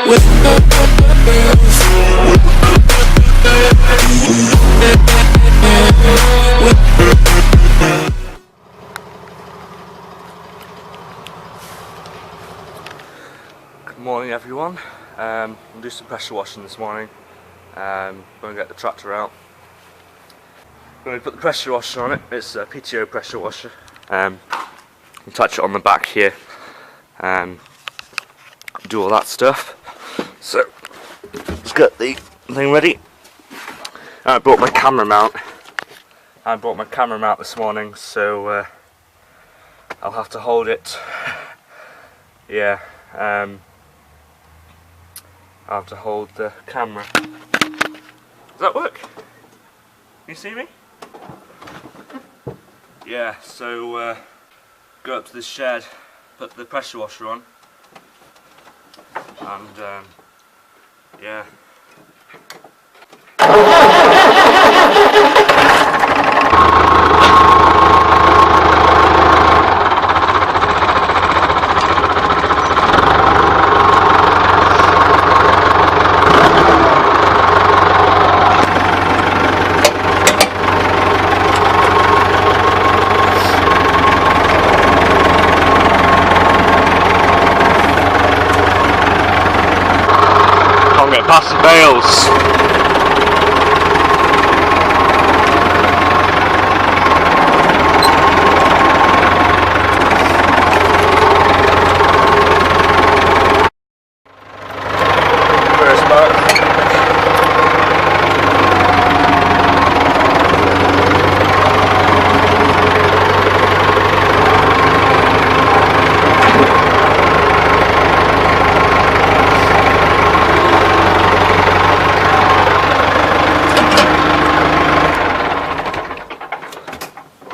Good morning everyone. We'll do some pressure washing this morning. Going to get the tractor out. Going to put the pressure washer on it. It's a PTO pressure washer. Attach it on the back here. Do all that stuff. So let's get the thing ready. I brought my camera mount. This morning, so I'll have to hold it. Yeah. I'll have to hold the camera. Does that work? Can you see me? Yeah, so go up to the shed, put the pressure washer on, and yeah. Past the bales.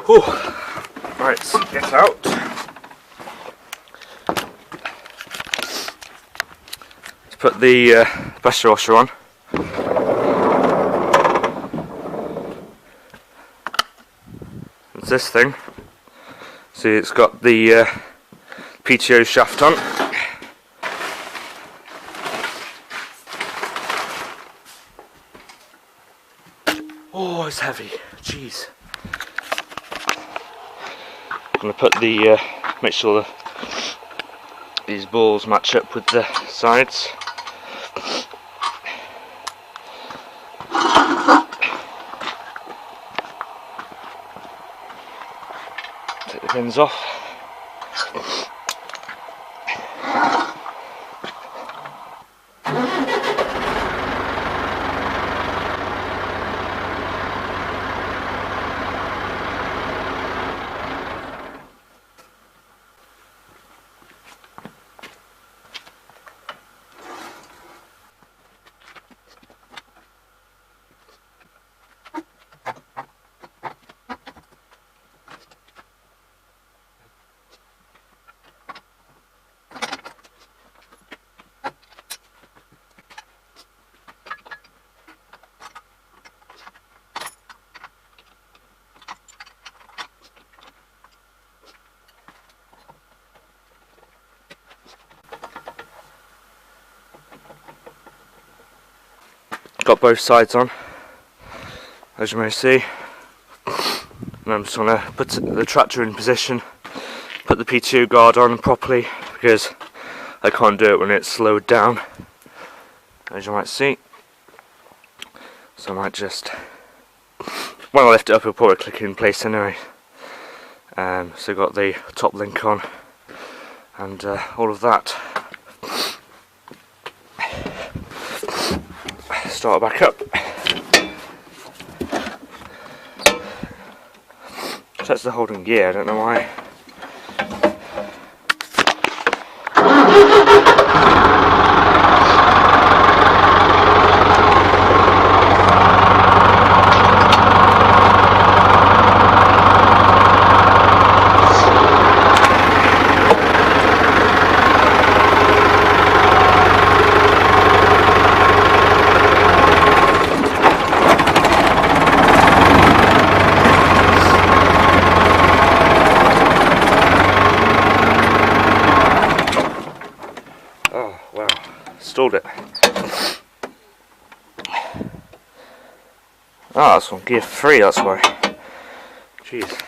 Whew. Right, get out. Let's put the pressure washer on. It's this thing. See, it's got the PTO shaft on. Oh, it's heavy. Jeez. I'm going to put the make sure these balls match up with the sides. Take the pins off. Got both sides on, as you may see, and I'm just going to put the tractor in position, put the PTO guard on properly, because I can't do it when it's slowed down, as you might see. So I might just, when I lift it up, it'll probably click in place anyway. So got the top link on and all of that. Start back up. So that's the holding gear, I don't know why. Oh, wow. stalled it. Ah, that's on gear 3, that's why. Jeez.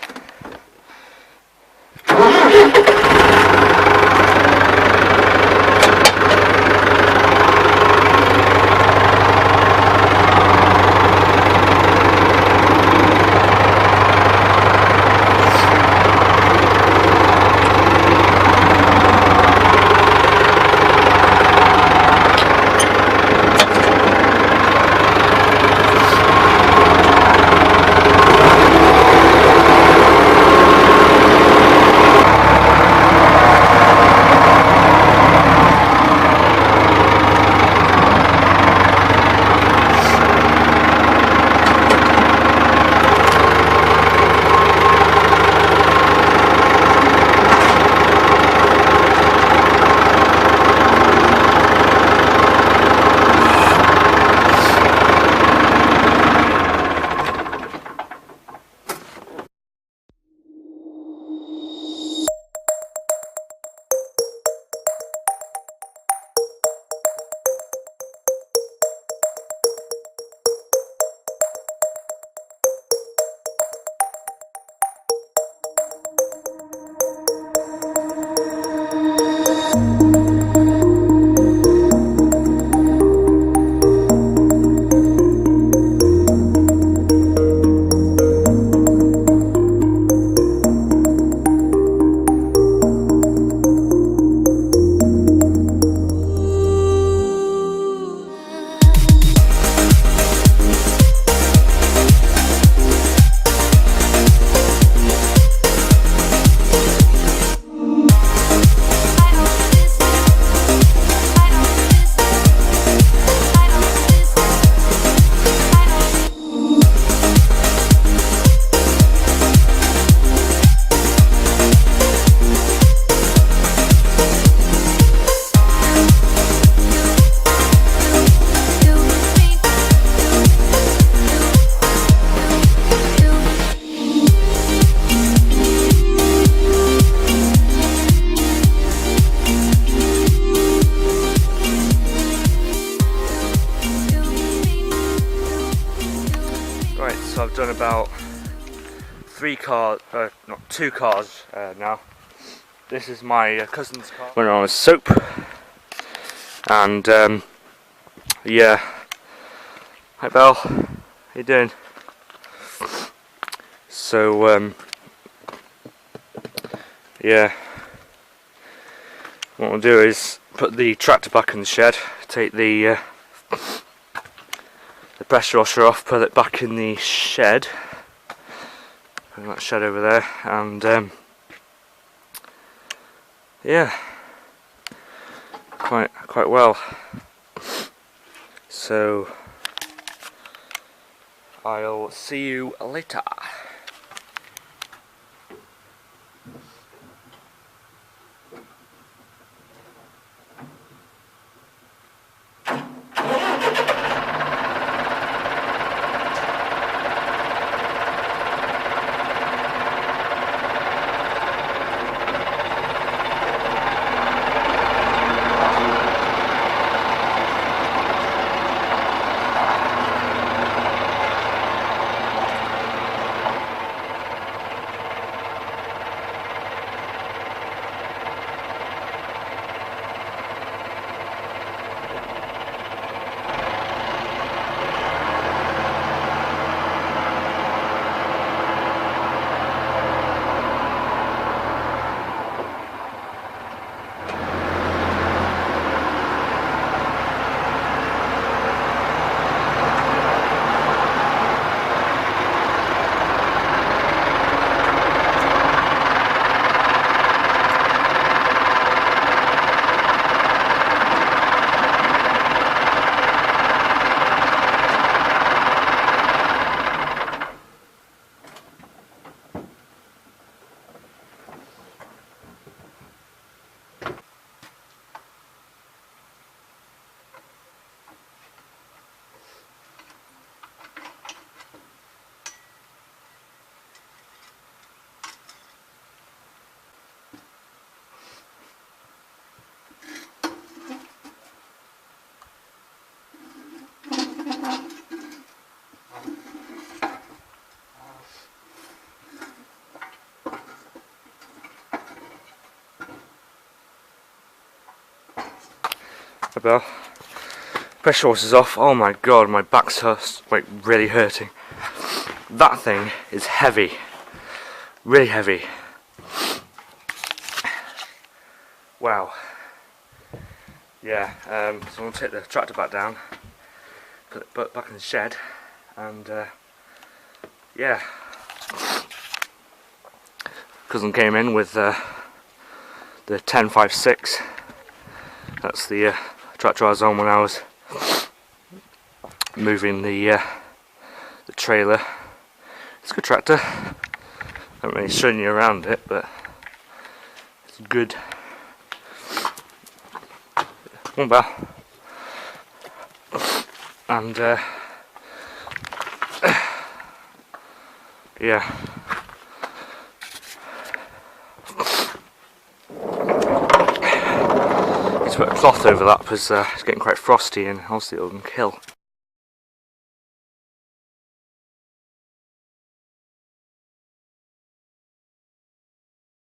So I've done about 2 cars now. This is my cousin's car. Went on a soap, and yeah. Hi Belle, how you doing? So yeah, what we'll do is put the tractor back in the shed, take the pressure washer off, put it back in the shed, put that shed over there, and yeah, quite well. So I'll see you later. Hi Belle. Pressure horse is off. Oh my god, my back's really hurting. That thing is heavy. Really heavy. Wow. Yeah, so I'm going to take the tractor back down, put it back in the shed, and yeah. Cousin came in with the 1056. That's the tractor I was on when I was moving the trailer. It's a good tractor. I haven't really shown you around it, but it's good. Come on, Belle. And yeah. Need to put a cloth over that because it's getting quite frosty and obviously it will kill.